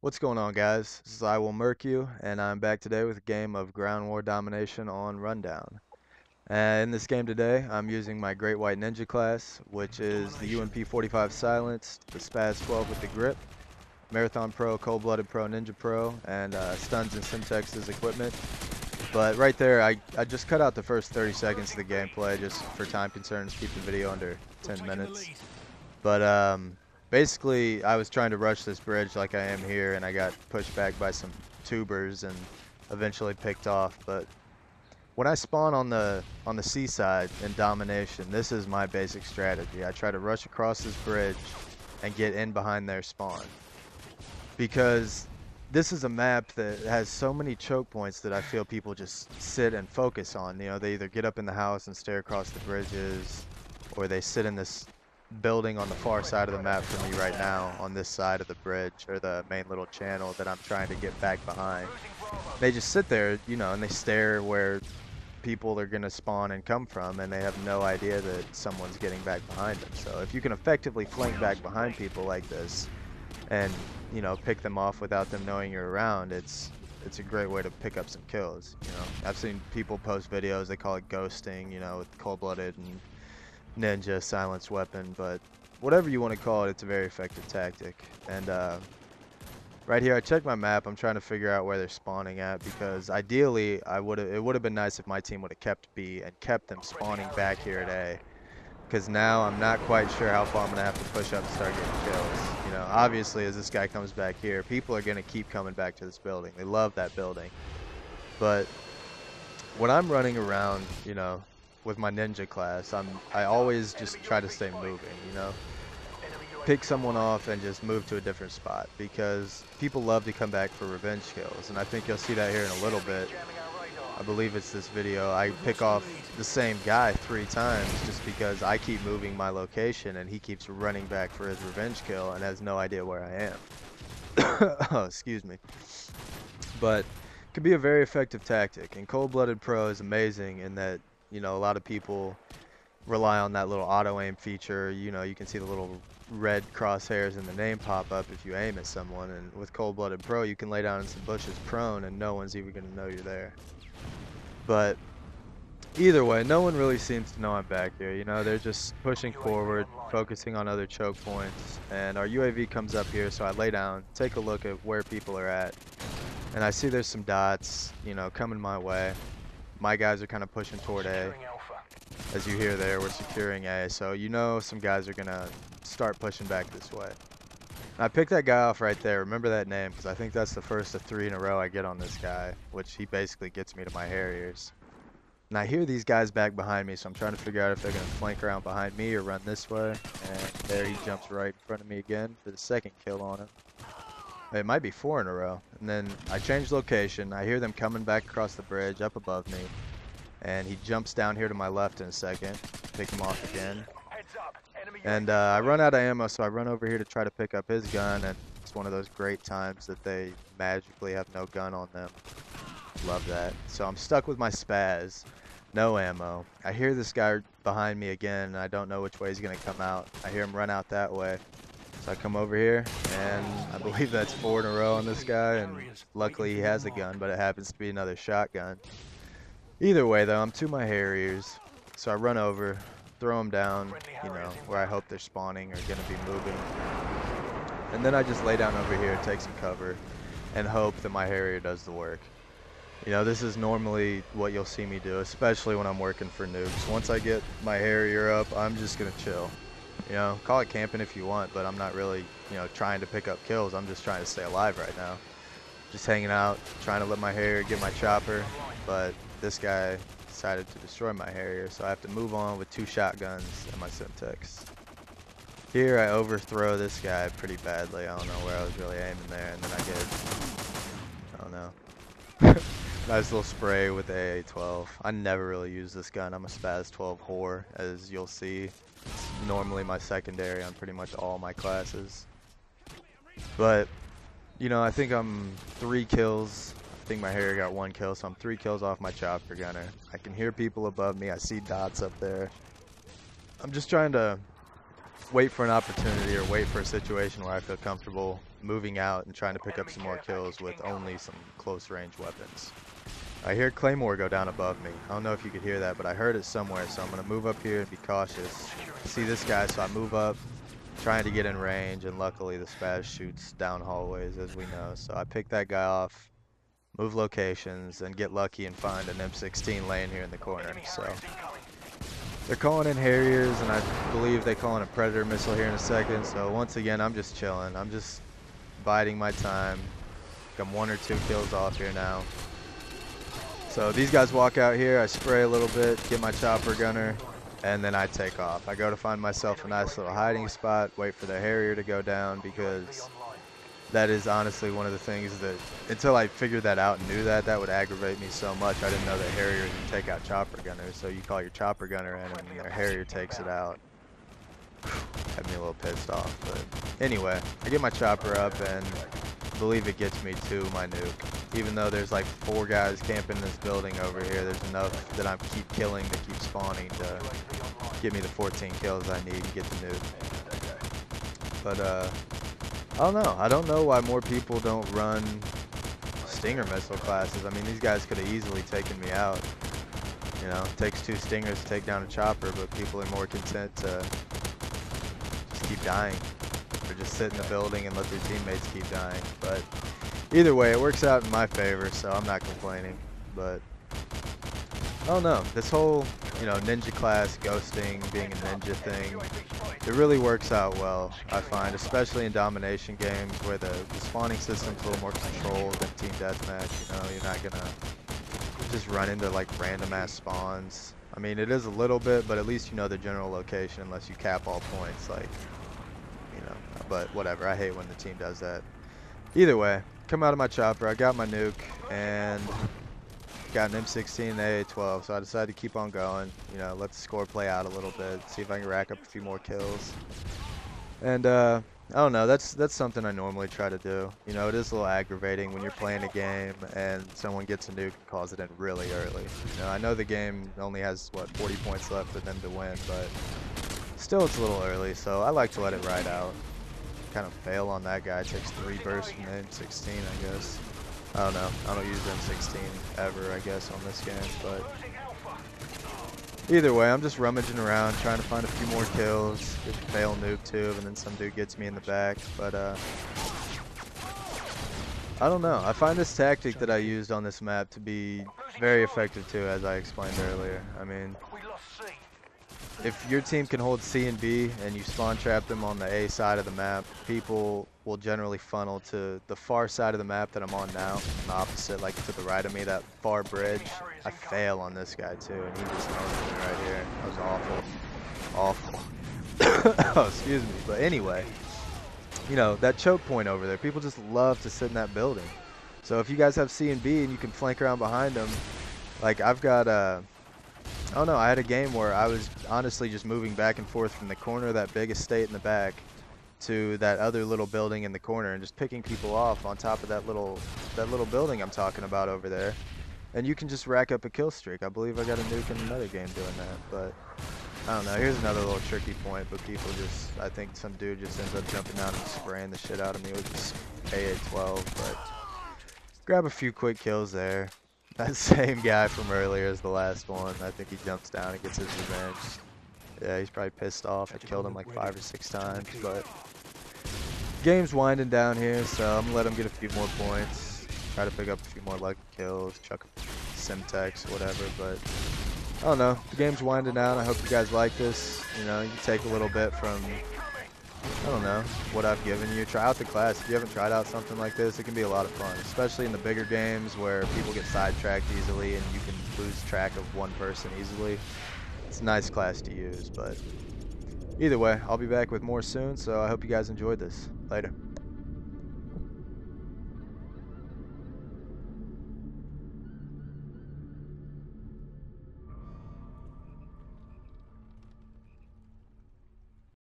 What's going on, guys? This is IwillMURKu, and I'm back today with a game of ground war domination on Rundown. And in this game today, I'm using my Great White Ninja class, which is the UMP 45 silenced, the Spaz 12 with the grip, Marathon Pro, Cold-Blooded Pro, Ninja Pro, and Stuns and Simtex's equipment. But right there, I just cut out the first 30 seconds of the gameplay just for time concerns, keep the video under 10 minutes. But basically, I was trying to rush this bridge like I am here, and I got pushed back by some tubers and eventually picked off. But when I spawn on the seaside in domination, this is my basic strategy. I try to rush across this bridge and get in behind their spawn, because this is a map that has so many choke points that I feel people just sit and focus on. You know, they either get up in the house and stare across the bridges, or they sit in this building on the far side of the map for me right now, on this side of the bridge, or the main little channel that I'm trying to get back behind. They just sit there, you know, and they stare where people are going to spawn and come from, and they have no idea that someone's getting back behind them. So if you can effectively flank back behind people like this, and, you know, pick them off without them knowing you're around, it's a great way to pick up some kills. You know, I've seen people post videos, they call it ghosting, you know, with cold-blooded and ninja silenced weapon, but whatever you want to call it, it's a very effective tactic. And right here, I checked my map. I'm trying to figure out where they're spawning at, because ideally, it would have been nice if my team would have kept B and kept them spawning back here at A. Because now I'm not quite sure how far I'm gonna have to push up to start getting kills. You know, obviously, as this guy comes back here, people are gonna keep coming back to this building. They love that building. But when I'm running around, you know, with my ninja class, I always just try to stay moving, you know, pick someone off and just move to a different spot, because people love to come back for revenge kills, and I think you'll see that here in a little bit. I believe it's this video. I pick off the same guy 3 times just because I keep moving my location and he keeps running back for his revenge kill and has no idea where I am. Oh, excuse me. But it can be a very effective tactic, and Cold-Blooded Pro is amazing in that, you know, a lot of people rely on that little auto aim feature. You know, you can see the little red crosshairs in the name pop up if you aim at someone, and with Cold-Blooded Pro you can lay down in some bushes prone and no one's even going to know you're there. But either way, no one really seems to know I'm back here. You know, they're just pushing forward, focusing on other choke points, and our UAV comes up here, so I lay down, take a look at where people are at, and I see there's some dots, you know, coming my way. My guys are kind of pushing toward A. As you hear there, we're securing A, so you know some guys are gonna start pushing back this way. And I picked that guy off right there. Remember that name, because I think that's the first of 3 in a row I get on this guy, which he basically gets me to my Harriers. And I hear these guys back behind me, so I'm trying to figure out if they're gonna flank around behind me or run this way. And there he jumps right in front of me again for the 2nd kill on him. It might be 4 in a row. And then I change location. I hear them coming back across the bridge up above me. And he jumps down here to my left in a second. Pick him off again. And I run out of ammo, so I run over here to try to pick up his gun, and it's one of those great times that they magically have no gun on them. Love that. So I'm stuck with my Spaz, no ammo. I hear this guy behind me again, and I don't know which way he's going to come out. I hear him run out that way. So I come over here, and I believe that's 4 in a row on this guy, and luckily he has a gun, but it happens to be another shotgun. Either way, though, I'm to my Harriers, so I run over, throw them down, you know, where I hope they're spawning or going to be moving. And then I just lay down over here, take some cover, and hope that my Harrier does the work. You know, this is normally what you'll see me do, especially when I'm working for Nukes. Once I get my Harrier up, I'm just going to chill. You know, call it camping if you want, but I'm not really, you know, trying to pick up kills. I'm just trying to stay alive right now. Just hanging out, trying to let my Harrier get my chopper, but this guy decided to destroy my Harrier, so I have to move on with 2 shotguns and my Simtex. Here I overthrow this guy pretty badly. I don't know where I was really aiming there, and then I get, I don't know, nice little spray with the AA-12. I never really use this gun. I'm a Spaz 12 whore, as you'll see. It's normally my secondary on pretty much all my classes. But, you know, I think I'm 3 kills. I think my Harrier got 1 kill, so I'm 3 kills off my chopper gunner. I can hear people above me. I see dots up there. I'm just trying to wait for an opportunity or wait for a situation where I feel comfortable moving out and trying to pick up some more kills with only some close range weapons. I hear Claymore go down above me. I don't know if you could hear that, but I heard it somewhere, so I'm going to move up here and be cautious. See this guy, so I move up, trying to get in range, and luckily the spaz shoots down hallways, as we know. So I pick that guy off, move locations, and get lucky and find an M16 laying here in the corner. So they're calling in Harriers, and I believe they call in a Predator missile here in a second. So once again, I'm just chilling. I'm just biding my time. I'm 1 or 2 kills off here now. So these guys walk out here, I spray a little bit, get my chopper gunner, and then I take off. I go to find myself a nice little hiding spot, wait for the Harrier to go down, because that is honestly one of the things that, until I figured that out and knew that, that would aggravate me so much. I didn't know that Harriers would take out chopper gunners, so you call your chopper gunner in and their Harrier takes it out. Had me a little pissed off, but anyway, I get my chopper up and I believe it gets me to my nuke. Even though there's like 4 guys camping in this building over here, there's enough that I keep killing to keep spawning to get me the 14 kills I need to get the nuke. But I don't know. I don't know why more people don't run Stinger missile classes. I mean, these guys could have easily taken me out. You know, it takes 2 Stingers to take down a chopper, but people are more content to just keep dying. Or just sit in the building and let their teammates keep dying. But either way, it works out in my favor, so I'm not complaining. But I don't know. This whole, you know, ninja class, ghosting, being a ninja thing, it really works out well, I find, especially in domination games where the spawning system's a little more controlled than team deathmatch. You know, you're not gonna just run into like random ass spawns. I mean, it is a little bit, but at least you know the general location unless you cap all points, like, you know, but whatever. I hate when the team does that. Either way, come out of my chopper, I got my nuke, and got an M16 and AA-12, so I decided to keep on going, you know, let the score play out a little bit, see if I can rack up a few more kills. And I don't know, that's something I normally try to do. You know, it is a little aggravating when you're playing a game and someone gets a nuke and calls it in really early. You know, I know the game only has, what, 40 points left for them to win, but still it's a little early, so I like to let it ride out. Kind of fail on that guy, takes 3 bursts from the M16, I guess. I don't know, I don't use M16 ever, I guess, on this game, but either way, I'm just rummaging around, trying to find a few more kills. There's a fail nuke too, and then some dude gets me in the back, but I don't know. I find this tactic that I used on this map to be very effective too, as I explained earlier. I mean, if your team can hold C and B and you spawn trap them on the A side of the map, people will generally funnel to the far side of the map that I'm on now, the opposite, like to the right of me, that far bridge. I fail on this guy too, and he just owns me right here. That was awful. Awful. Oh, excuse me. But anyway, you know, that choke point over there, people just love to sit in that building. So if you guys have C and B and you can flank around behind them, like I've got I don't know, I had a game where I was honestly just moving back and forth from the corner of that big estate in the back to that other little building in the corner and just picking people off on top of that little building I'm talking about over there. And you can just rack up a kill streak. I believe I got a nuke in another game doing that, but I don't know. Here's another little tricky point, but people just, I think some dude just ends up jumping out and spraying the shit out of me with this AA-12, but grab a few quick kills there. That same guy from earlier is the last one. I think he jumps down and gets his revenge. Yeah, he's probably pissed off. I killed him like 5 or 6 times, but game's winding down here, so I'm gonna let him get a few more points. Try to pick up a few more lucky kills, chuck Simtex, whatever, but I don't know. The game's winding down. I hope you guys like this. You know, you can take a little bit from, I don't know, what I've given you. Try out the class. If you haven't tried out something like this, it can be a lot of fun, especially in the bigger games where people get sidetracked easily and you can lose track of one person easily. It's a nice class to use, but either way, I'll be back with more soon, so I hope you guys enjoyed this. Later.